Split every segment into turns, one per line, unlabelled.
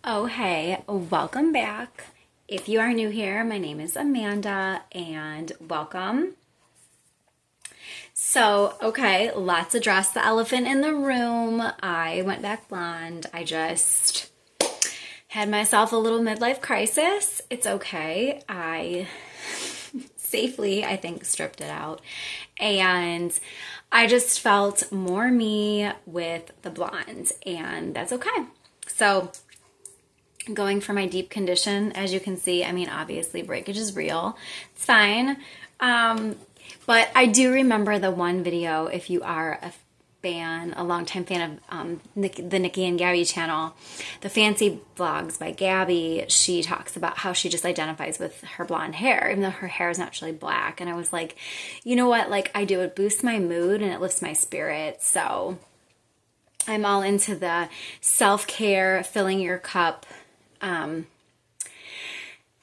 Oh, hey, welcome back. If you are new here, my name is Amanda and welcome. Okay, let's address the elephant in the room. I went back blonde. I just had myself a little midlife crisis. It's okay. I safely, I think, stripped it out. And I just felt more me with the blonde, and that's okay. So, going for my deep condition, as you can see, I mean, obviously breakage is real. It's fine. But I do remember the one video, if you are a longtime fan of the Nikki and Gabby channel, the Fancy Vlogs by Gabby, she talks about how she just identifies with her blonde hair, even though her hair is naturally black. And I was like, you know what? Like, it boosts my mood and it lifts my spirit. So I'm all into the self-care, filling your cup,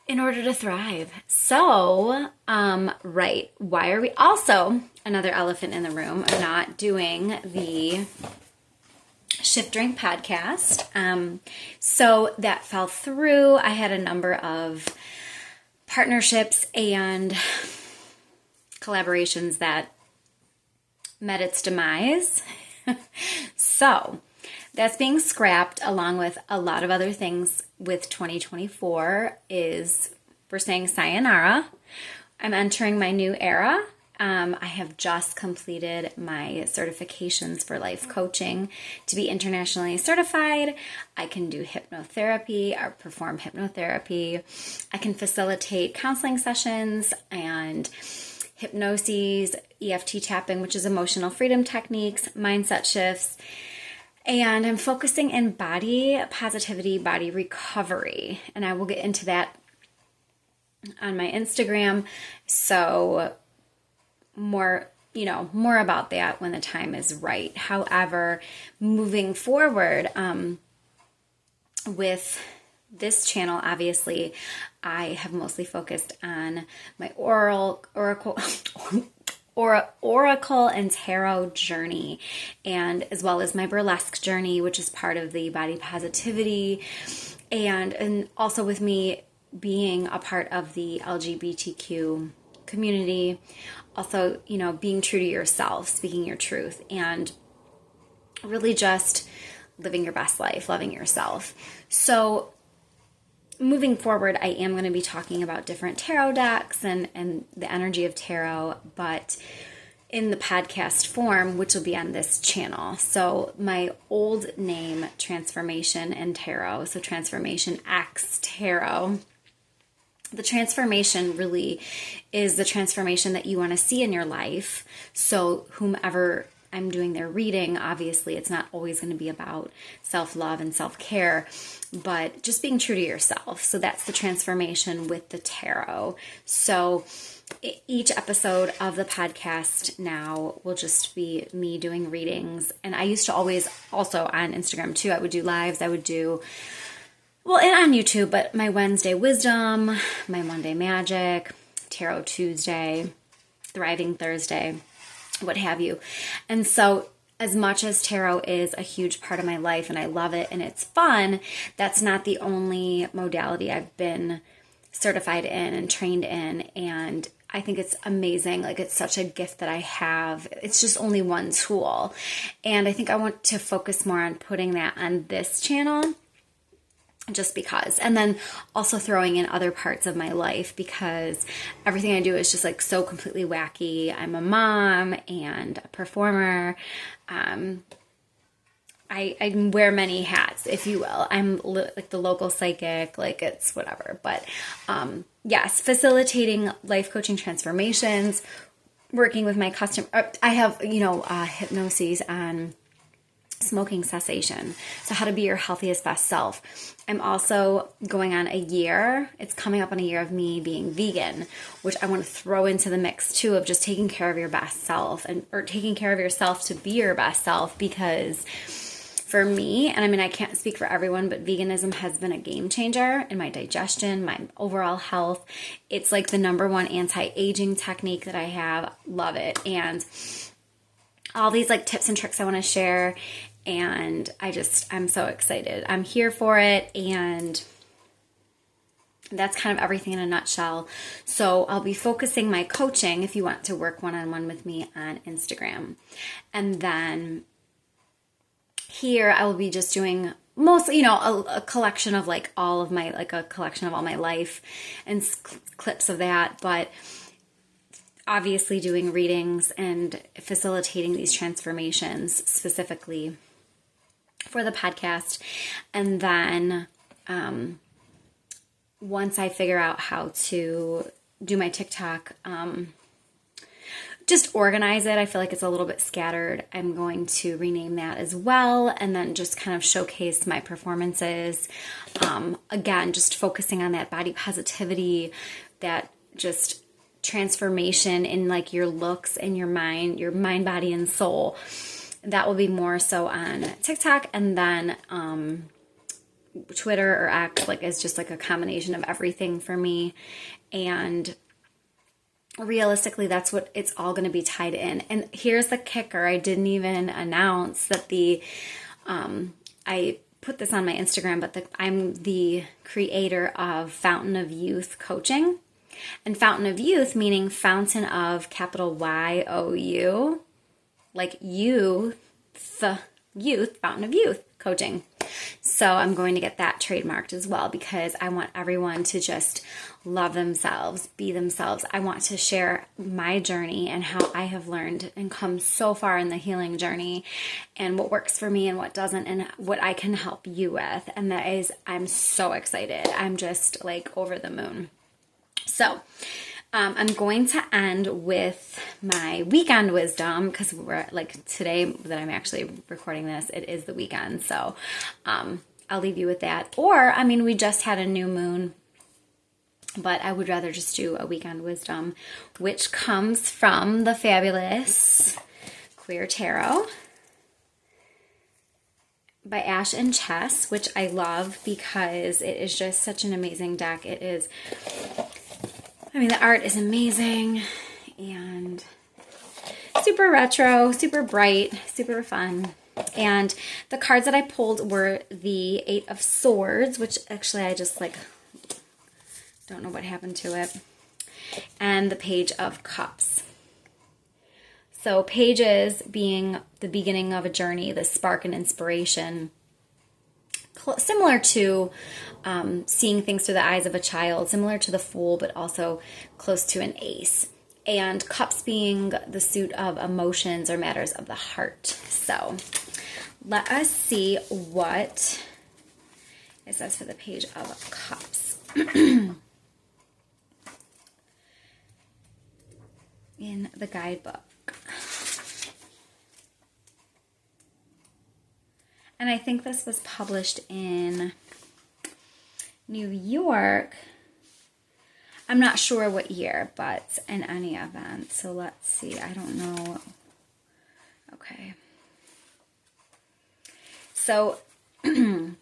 in order to thrive. So, right, why are we also, another elephant in the room, I'm not doing the Shift Drink podcast. So that fell through. I had a number of partnerships and collaborations that met its demise. So that's being scrapped, along with a lot of other things with 2024, is we're saying sayonara. I'm entering my new era. I have just completed my certifications for life coaching to be internationally certified. I can do hypnotherapy or perform hypnotherapy. I can facilitate counseling sessions and hypnosis, EFT tapping, which is emotional freedom techniques, mindset shifts. And I'm focusing in body positivity, body recovery. And I will get into that on my Instagram. So more about that when the time is right. However, moving forward, with this channel, obviously, I have mostly focused on my oracle and tarot journey, and as well as my burlesque journey, which is part of the body positivity, and also with me being a part of the LGBTQ community, also, being true to yourself, speaking your truth, and really just living your best life, loving yourself. So moving forward, I am going to be talking about different tarot decks and the energy of tarot, but in the podcast form, which will be on this channel. So my old name, Transformation and Tarot, so TransformationXTarot. The transformation really is the transformation that you want to see in your life. So whomever I'm doing their reading, obviously it's not always going to be about self-love and self-care, but just being true to yourself. So that's the transformation with the tarot. So each episode of the podcast now will just be me doing readings. And I used to always, also on Instagram too, I would do lives, and on YouTube, but my Wednesday wisdom, my Monday magic, Tarot Tuesday, Thriving Thursday, what have you. And so as much as tarot is a huge part of my life and I love it and it's fun, that's not the only modality I've been certified in and trained in. And I think it's amazing. Like, it's such a gift that I have. It's just only one tool. And I think I want to focus more on putting that on this channel, just because. And then also throwing in other parts of my life, because everything I do is just like so completely wacky. I'm a mom and a performer. I wear many hats, if you will. I'm like the local psychic, like it's whatever. But yes, facilitating life coaching transformations, working with my customer. I have, hypnosis on smoking cessation. So how to be your healthiest best self. I'm also going on a year. It's coming up on a year of me being vegan, which I want to throw into the mix too, of just taking care of your best self or taking care of yourself to be your best self. Because for me, and I mean, I can't speak for everyone, but veganism has been a game changer in my digestion, my overall health. It's like the number one anti-aging technique that I have. Love it. And all these like tips and tricks I want to share. And I'm so excited. I'm here for it, and that's kind of everything in a nutshell. So I'll be focusing my coaching, if you want to work one-on-one with me, on Instagram. And then here I will be just doing mostly, a collection of all of my life and clips of that. But obviously doing readings and facilitating these transformations specifically for the podcast. And then once I figure out how to do my TikTok, just organize it. I feel like it's a little bit scattered. I'm going to rename that as well, and then just kind of showcase my performances. Again, just focusing on that body positivity, that just transformation in your looks and your mind, body, and soul. That will be more so on TikTok, and then Twitter or X is just a combination of everything for me. And realistically, that's what it's all going to be tied in. And here's the kicker: I didn't even announce that I put this on my Instagram, but I'm the creator of Fountain of Youth Coaching. And Fountain of Youth meaning fountain of, capital YOU, youth, Fountain of Youth Coaching. So I'm going to get that trademarked as well, because I want everyone to just love themselves, be themselves. I want to share my journey and how I have learned and come so far in the healing journey, and what works for me and what doesn't, and what I can help you with. And I'm so excited. I'm just over the moon. So I'm going to end with my weekend wisdom, because we're today that I'm actually recording this, it is the weekend. So I'll leave you with that. Or, we just had a new moon, but I would rather just do a weekend wisdom, which comes from the fabulous Queer Tarot by Ash and Chess, which I love because it is just such an amazing deck. It is, the art is amazing and super retro, super bright, super fun. And the cards that I pulled were the Eight of Swords, which actually I just don't know what happened to it, and the Page of Cups. So pages being the beginning of a journey, the spark and inspiration, similar to seeing things through the eyes of a child, similar to the Fool, but also close to an Ace. And Cups being the suit of emotions or matters of the heart. So let us see what it says for the Page of Cups. In the guidebook. And I think this was published in New York. I'm not sure what year, but in any event. So let's see. I don't know. Okay. So the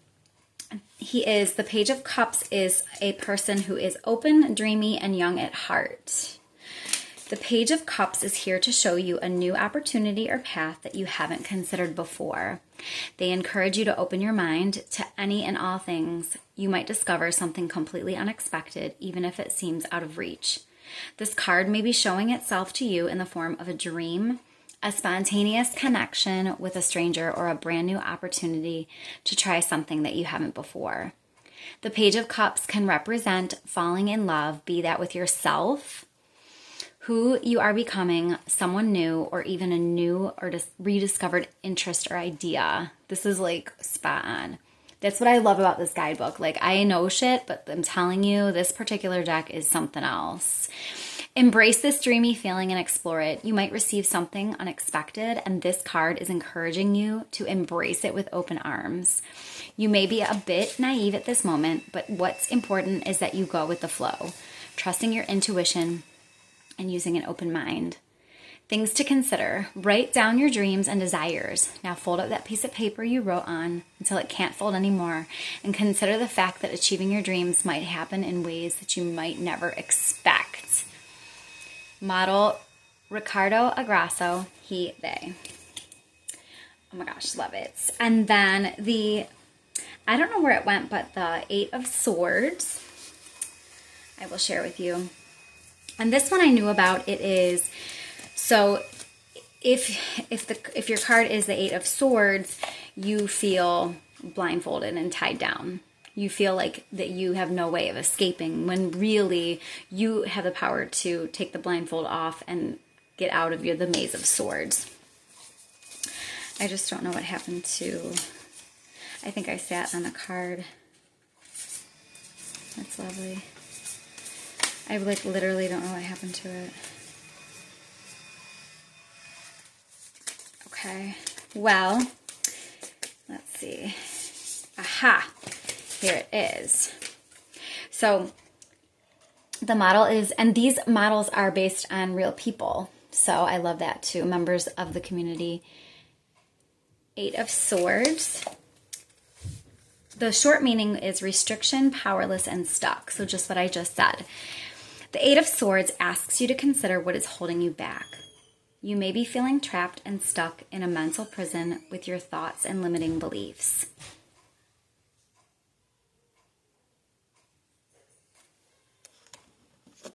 Page of Cups is a person who is open, dreamy, and young at heart. The Page of Cups is here to show you a new opportunity or path that you haven't considered before. They encourage you to open your mind to any and all things. You might discover something completely unexpected, even if it seems out of reach. This card may be showing itself to you in the form of a dream, a spontaneous connection with a stranger, or a brand new opportunity to try something that you haven't before. The Page of Cups can represent falling in love, be that with yourself, who you are becoming, someone new, or even a new or rediscovered interest or idea. This is spot on. That's what I love about this guidebook. I know shit, but I'm telling you, this particular deck is something else. Embrace this dreamy feeling and explore it. You might receive something unexpected, and this card is encouraging you to embrace it with open arms. You may be a bit naive at this moment, but what's important is that you go with the flow, trusting your intuition and using an open mind. Things to consider. Write down your dreams and desires. Now fold up that piece of paper you wrote on until it can't fold anymore, and consider the fact that achieving your dreams might happen in ways that you might never expect. Model Ricardo Agrasso, he, they. Oh my gosh, love it. And then I don't know where it went, but the Eight of Swords, I will share with you. And this one I knew about. It is, so if your card is the Eight of Swords, you feel blindfolded and tied down. You feel like that you have no way of escaping, when really you have the power to take the blindfold off and get out of the Maze of Swords. I just don't know what happened to, I think I sat on a card. That's lovely. I like literally don't know what happened to it. Okay, well, let's see. Aha, here it is. So the model is, and these models are based on real people. So I love that too, members of the community. Eight of Swords. The short meaning is restriction, powerless, and stuck. So just what I just said. The Eight of Swords asks you to consider what is holding you back. You may be feeling trapped and stuck in a mental prison with your thoughts and limiting beliefs.